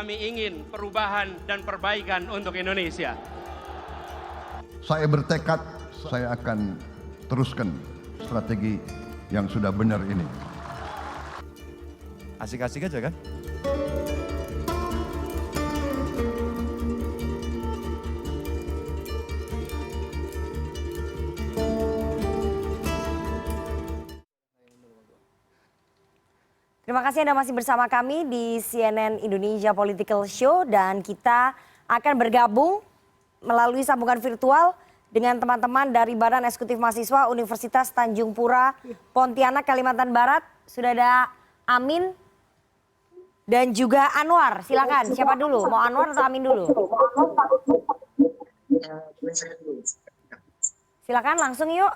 kami ingin perubahan dan perbaikan untuk Indonesia. Saya bertekad saya akan teruskan strategi yang sudah benar ini. Asik-asik aja kan? Terima kasih Anda masih bersama kami di CNN Indonesia Political Show dan kita akan bergabung melalui sambungan virtual dengan teman-teman dari Badan Eksekutif Mahasiswa Universitas Tanjung Pura, Pontianak, Kalimantan Barat. Sudah ada Amin dan juga Anwar. Silakan, siapa dulu? Mau Anwar atau Amin dulu? Silakan langsung yuk.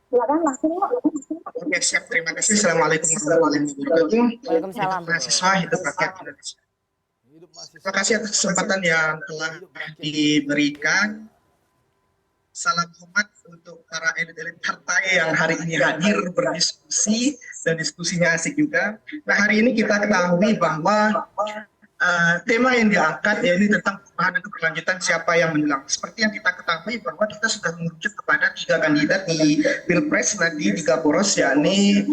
Oke, siap. Terima kasih. Assalamualaikum warahmatullahi wabarakatuh. Waalaikumsalam. Hidup mahasiswa, hidup rakyat Indonesia. Terima kasih atas kesempatan yang telah diberikan. Salam hormat untuk para elit-elit partai yang hari ini hadir berdiskusi dan diskusinya asik juga. Nah, hari ini kita ketahui bahwa tema yang diangkat ya ini tentang perubahan dan keberlanjutan siapa yang mendulang. Seperti yang kita ketahui bahwa kita sudah mengerucut kepada 3 kandidat di Pilpres nanti 3 poros, yakni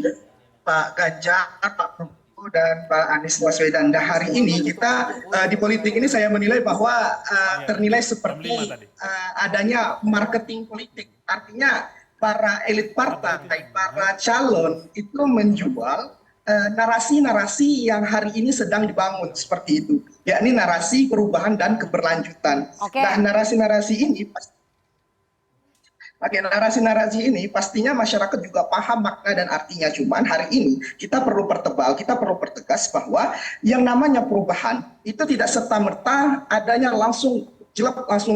Pak Ganjar, Pak Prabowo, dan Pak Anies Baswedan. Dan hari ini kita di politik ini saya menilai bahwa ternilai seperti adanya marketing politik. Artinya para elit partai, para calon itu menjual narasi-narasi yang hari ini sedang dibangun seperti itu, yakni narasi perubahan dan keberlanjutan. Nah, narasi-narasi ini pastinya masyarakat juga paham makna dan artinya. Cuman hari ini kita perlu pertebal, kita perlu pertegas bahwa yang namanya perubahan itu tidak serta-merta adanya langsung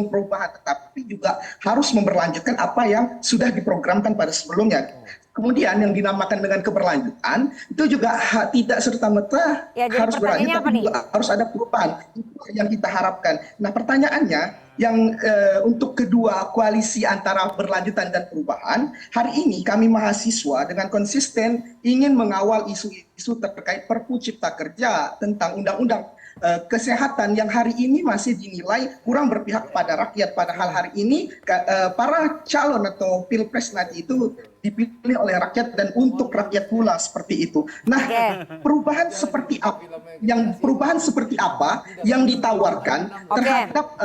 perubahan, tetapi juga harus memberlanjutkan apa yang sudah diprogramkan pada sebelumnya. Kemudian yang dinamakan dengan keberlanjutan itu juga tidak serta-merta harus berlanjut, tapi juga harus ada perubahan. Itu yang kita harapkan. Nah, pertanyaannya yang untuk kedua koalisi antara berlanjutan dan perubahan, hari ini kami mahasiswa dengan konsisten ingin mengawal isu-isu terkait Perpu Cipta Kerja tentang undang-undang kesehatan yang hari ini masih dinilai kurang berpihak pada rakyat, padahal hari ini para calon atau pilpres nanti itu dipilih oleh rakyat dan untuk rakyat pula seperti itu. Nah, perubahan seperti apa yang ditawarkan terhadap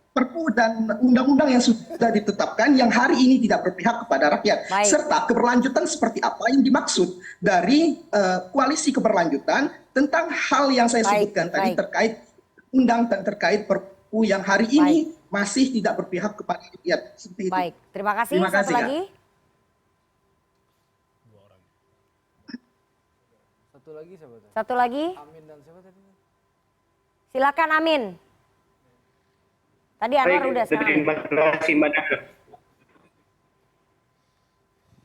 Perpu dan undang-undang yang sudah ditetapkan yang hari ini tidak berpihak kepada rakyat, serta keberlanjutan seperti apa yang dimaksud dari koalisi keberlanjutan tentang hal yang saya sebutkan tadi terkait undang dan terkait Perpu yang hari ini masih tidak berpihak kepada rakyat seperti itu. Baik, terima kasih. Satu lagi. Satu lagi. Amin dan siapa tadi? Silakan Amin. Tadi Anwar udah sekarang. Terima kasih Mbak Nana.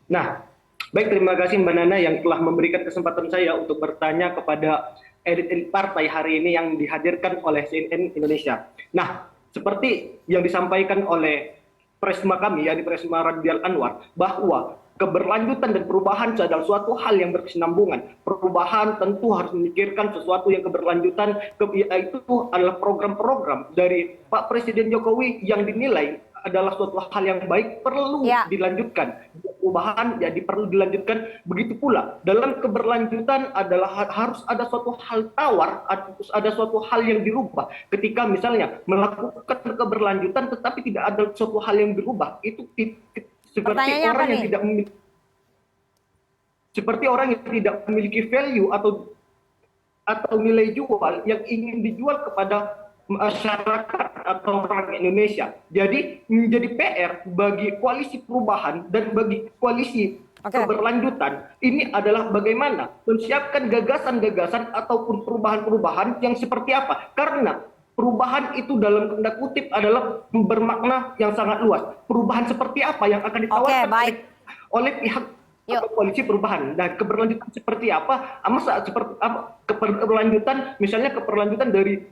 Nah, baik, terima kasih Mbak Nana yang telah memberikan kesempatan saya untuk bertanya kepada elit-elit partai hari ini yang dihadirkan oleh CNN Indonesia. Nah, seperti yang disampaikan oleh Presma kami, yakni Presma Radial Anwar, bahwa keberlanjutan dan perubahan adalah suatu hal yang berkesinambungan. Perubahan tentu harus memikirkan sesuatu yang keberlanjutan, itu adalah program-program dari Pak Presiden Jokowi yang dinilai adalah suatu hal yang baik, perlu dilanjutkan. Perubahan jadi perlu dilanjutkan. Begitu pula dalam keberlanjutan adalah harus ada suatu hal tawar, harus ada suatu hal yang dirubah. Ketika misalnya melakukan keberlanjutan tetapi tidak ada suatu hal yang dirubah, itu seperti orang yang tidak memiliki, seperti orang yang tidak memiliki value atau nilai jual yang ingin dijual kepada masyarakat atau orang Indonesia. Jadi menjadi PR bagi koalisi perubahan dan bagi koalisi keberlanjutan ini adalah bagaimana menyiapkan gagasan-gagasan ataupun perubahan-perubahan yang seperti apa. Karena perubahan itu dalam tanda kutip adalah bermakna yang sangat luas. Perubahan seperti apa yang akan ditawarkan oleh pihak koalisi perubahan, dan keberlanjutan seperti apa? Masa seperti keberlanjutan, misalnya keberlanjutan dari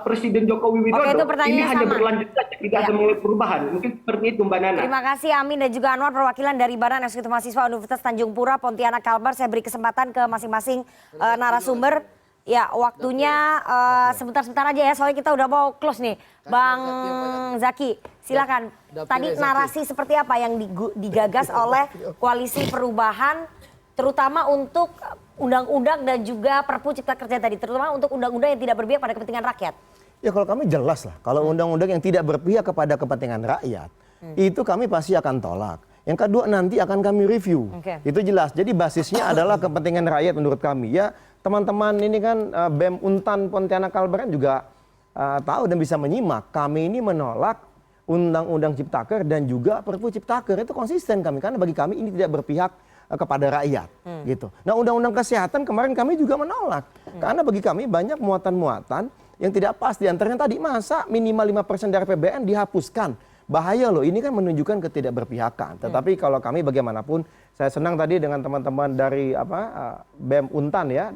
Presiden Jokowi Widodo ini hanya berlanjut saja, tidak ada mulai perubahan. Mungkin seperti itu Mbak Nana. Terima kasih Amin dan juga Anwar, perwakilan dari Badan Eksekutif Mahasiswa Universitas Tanjung Pura, Pontianak, Kalbar. Saya beri kesempatan ke masing-masing narasumber Ya, waktunya sebentar-sebentar aja ya, soalnya kita udah mau close nih. Bang Zaky, silakan. Tadi narasi seperti apa yang digagas oleh Koalisi Perubahan, terutama untuk undang-undang dan juga Perpu Cipta Kerja tadi, terutama untuk undang-undang yang tidak berpihak pada kepentingan rakyat? Ya kalau kami jelas lah, kalau undang-undang yang tidak berpihak kepada kepentingan rakyat, itu kami pasti akan tolak. Yang kedua nanti akan kami review. Itu jelas. Jadi basisnya adalah kepentingan rakyat menurut kami. Ya teman-teman ini kan BEM Untan Pontianak Kalbar juga tahu dan bisa menyimak. Kami ini menolak Undang-Undang Ciptaker dan juga Perpu Ciptaker. Itu konsisten kami karena bagi kami ini tidak berpihak kepada rakyat gitu. Nah undang-undang kesehatan kemarin kami juga menolak. Karena bagi kami banyak muatan-muatan yang tidak pas. Di antaranya tadi masa minimal 5% dari APBN dihapuskan. Bahaya loh, ini kan menunjukkan ketidakberpihakan. Tetapi kalau kami bagaimanapun, saya senang tadi dengan teman-teman dari BEM Untan ya,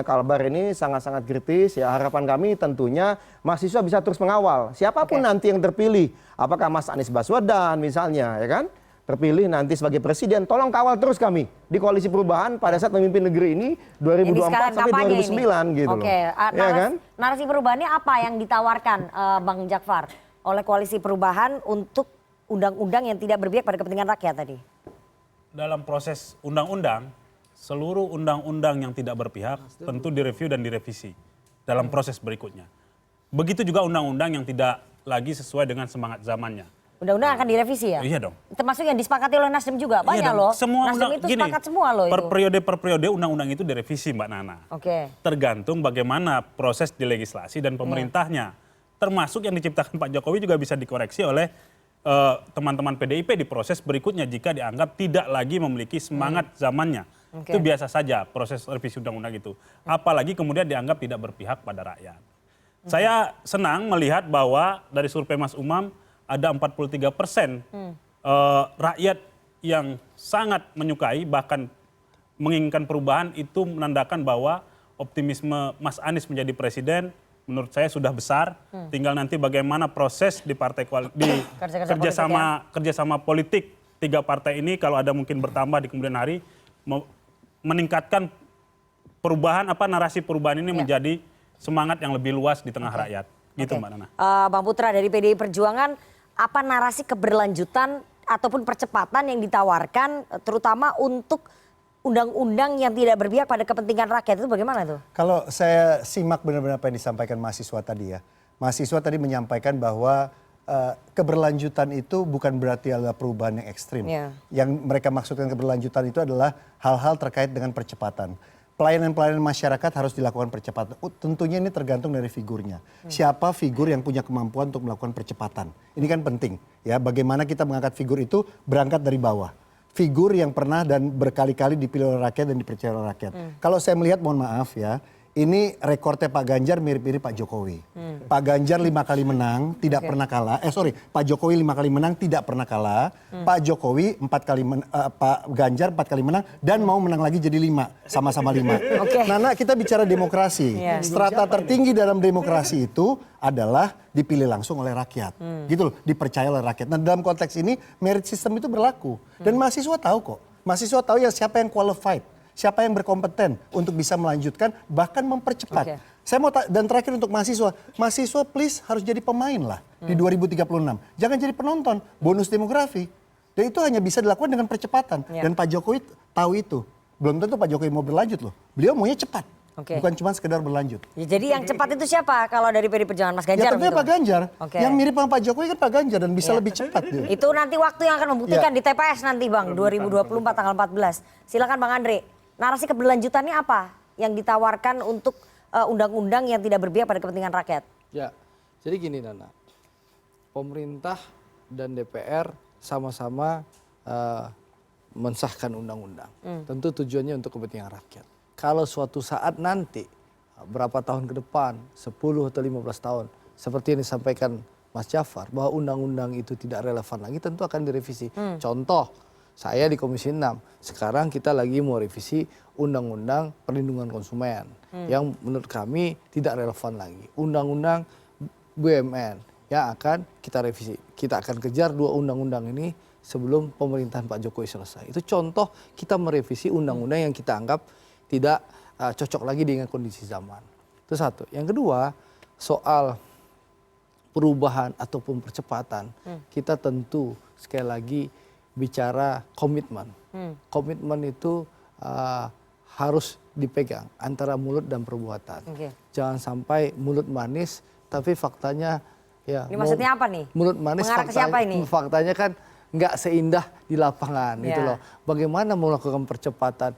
Kalbar ini sangat-sangat kritis. Ya harapan kami tentunya mahasiswa bisa terus mengawal. Siapapun nanti yang terpilih, apakah Mas Anies Baswedan misalnya, ya kan? Terpilih nanti sebagai presiden, tolong kawal terus kami di Koalisi Perubahan pada saat memimpin negeri ini 2024 sampai 2029 gitu loh. Ya kan? Narasi perubahannya apa yang ditawarkan Bang Jakfar oleh Koalisi Perubahan untuk undang-undang yang tidak berpihak pada kepentingan rakyat tadi? Dalam proses undang-undang, seluruh undang-undang yang tidak berpihak tentu direview dan direvisi dalam proses berikutnya. Begitu juga undang-undang yang tidak lagi sesuai dengan semangat zamannya. Undang-undang akan direvisi ya? Iya dong. Termasuk yang disepakati oleh Nasdem juga, banyak loh. Semua Nasdem itu sepakat semua loh itu. Per periode undang-undang itu direvisi Mbak Nana. Tergantung bagaimana proses di legislasi dan pemerintahnya. Termasuk yang diciptakan Pak Jokowi juga bisa dikoreksi oleh teman-teman PDIP di proses berikutnya jika dianggap tidak lagi memiliki semangat zamannya. Itu biasa saja proses revisi undang-undang itu. Apalagi kemudian dianggap tidak berpihak pada rakyat. Saya senang melihat bahwa dari survei Mas Umam ada 43% rakyat yang sangat menyukai bahkan menginginkan perubahan, itu menandakan bahwa optimisme Mas Anies menjadi presiden menurut saya sudah besar. Tinggal nanti bagaimana proses di partai kerjasama politik tiga partai ini kalau ada mungkin bertambah di kemudian hari meningkatkan perubahan narasi perubahan ini menjadi semangat yang lebih luas di tengah rakyat. Gitu Mbak Nana. Bang Putra dari PDI Perjuangan, apa narasi keberlanjutan ataupun percepatan yang ditawarkan terutama untuk undang-undang yang tidak berpihak pada kepentingan rakyat itu bagaimana tuh? Kalau saya simak benar-benar apa yang disampaikan mahasiswa tadi ya. Mahasiswa tadi menyampaikan bahwa keberlanjutan itu bukan berarti adalah perubahan yang ekstrim. Yang mereka maksudkan keberlanjutan itu adalah hal-hal terkait dengan percepatan. Pelayanan-pelayanan masyarakat harus dilakukan percepatan. Tentunya ini tergantung dari figurnya. Siapa figur yang punya kemampuan untuk melakukan percepatan. Ini kan penting ya. Bagaimana kita mengangkat figur itu berangkat dari bawah. Figur yang pernah dan berkali-kali dipilih oleh rakyat dan dipercaya oleh rakyat. Kalau saya melihat, mohon maaf ya, ini rekornya Pak Ganjar mirip-mirip Pak Jokowi. Pak Ganjar 5 kali menang, tidak pernah kalah. Pak Jokowi 5 kali menang, tidak pernah kalah. Pak Jokowi Pak Ganjar 4 kali menang dan mau menang lagi jadi 5, sama-sama 5. Nana, kita bicara demokrasi. Strata tertinggi dalam demokrasi itu adalah dipilih langsung oleh rakyat. Gitu loh, dipercaya oleh rakyat. Nah, dalam konteks ini merit system itu berlaku. Dan mahasiswa tahu kok. Mahasiswa tahu ya siapa yang qualified. Siapa yang berkompeten untuk bisa melanjutkan bahkan mempercepat. Saya mau dan terakhir untuk mahasiswa please harus jadi pemain lah di 2036. Jangan jadi penonton, bonus demografi. Dan itu hanya bisa dilakukan dengan percepatan. Dan Pak Jokowi tahu itu. Belum tentu Pak Jokowi mau berlanjut loh. Beliau maunya cepat. Bukan cuma sekedar berlanjut. Ya, jadi yang cepat itu siapa kalau dari PDI Perjuangan? Mas Ganjar? Ya tentunya Pak Ganjar. Yang mirip sama Pak Jokowi kan Pak Ganjar dan bisa lebih cepat. Itu nanti waktu yang akan membuktikan di TPS nanti Bang, 2024 tanggal 14. Silakan Bang Andre. Narasi keberlanjutannya apa yang ditawarkan untuk undang-undang yang tidak berpihak pada kepentingan rakyat? Ya, jadi gini Nana, pemerintah dan DPR sama-sama mensahkan undang-undang. Tentu tujuannya untuk kepentingan rakyat. Kalau suatu saat nanti, berapa tahun ke depan, 10 atau 15 tahun, seperti yang disampaikan Mas Jafar, bahwa undang-undang itu tidak relevan lagi, tentu akan direvisi. Contoh, saya di Komisi 6, sekarang kita lagi mau revisi Undang-Undang Perlindungan Konsumen yang menurut kami tidak relevan lagi. Undang-Undang BUMN yang akan kita revisi. Kita akan kejar 2 undang-undang ini sebelum pemerintahan Pak Jokowi selesai. Itu contoh kita merevisi undang-undang yang kita anggap tidak cocok lagi dengan kondisi zaman. Itu satu. Yang kedua, soal perubahan ataupun percepatan, kita tentu sekali lagi bicara komitmen. Komitmen itu harus dipegang antara mulut dan perbuatan. Jangan sampai mulut manis, tapi faktanya ya. Ini maksudnya apa nih? Mulut manis Mengarah ke siapa ini? faktanya kan nggak seindah di lapangan gitu loh. Bagaimana melakukan percepatan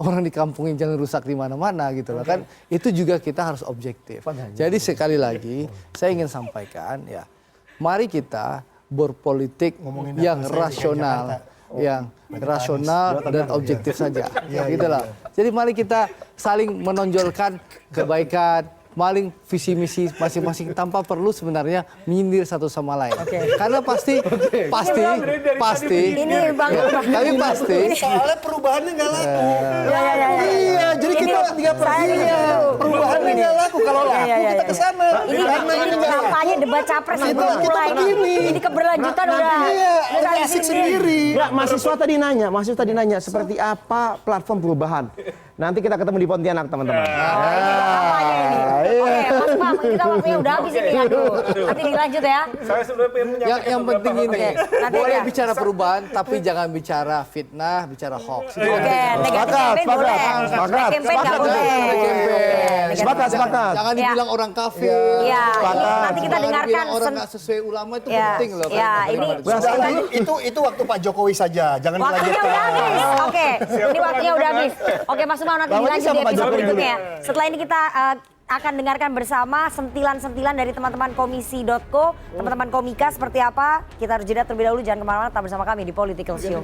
orang di kampung yang jangan rusak di mana-mana gitu loh kan. Itu juga kita harus objektif. Jadi sekali lagi saya ingin sampaikan ya, mari kita berpolitik yang rasional, dan objektif saja gitu loh. Jadi mari kita saling menonjolkan kebaikan, maling visi misi masing-masing tanpa perlu sebenarnya menyindir satu sama lain. Karena pasti ini Bang, tapi pasti soalnya perubahannya nggak laku. Iya, jadi kita perubahannya nggak laku. Kalau laku kita ke sana. Ini kampanye debat capres yang belum mulai. Ini keberlanjutan udah asik sendiri. Nggak, mahasiswa tadi nanya seperti apa platform perubahan. Nanti kita ketemu di Pontianak, teman-teman. Kampanye ini. Oke, Mas Bam, kita waktunya udah habis ini. Aduh, nanti dilanjut ya. Saya sebenarnya pengen menyampaikan yang penting ini, nanti boleh aja. bicara perubahan, tapi jangan bicara fitnah, bicara hoax. Oke, negatif campaign boleh. Black campaign nggak boleh. Sepakat. Jangan dibilang orang kafir. Iya, ini nanti kita Jangan dengarkan. bilang orang nggak sesuai ulama itu penting loh. Ya, ini Itu waktu Pak Jokowi saja, jangan waktunya udah habis. Oke, ini waktunya udah habis. Oke, Mas Umam nanti dilanjut di episode berikutnya. Setelah ini kita akan dengarkan bersama sentilan-sentilan dari teman-teman komisi.co, teman-teman komika seperti apa. Kita harus jeda terlebih dahulu, jangan kemana-mana, tetap bersama kami di Political Show.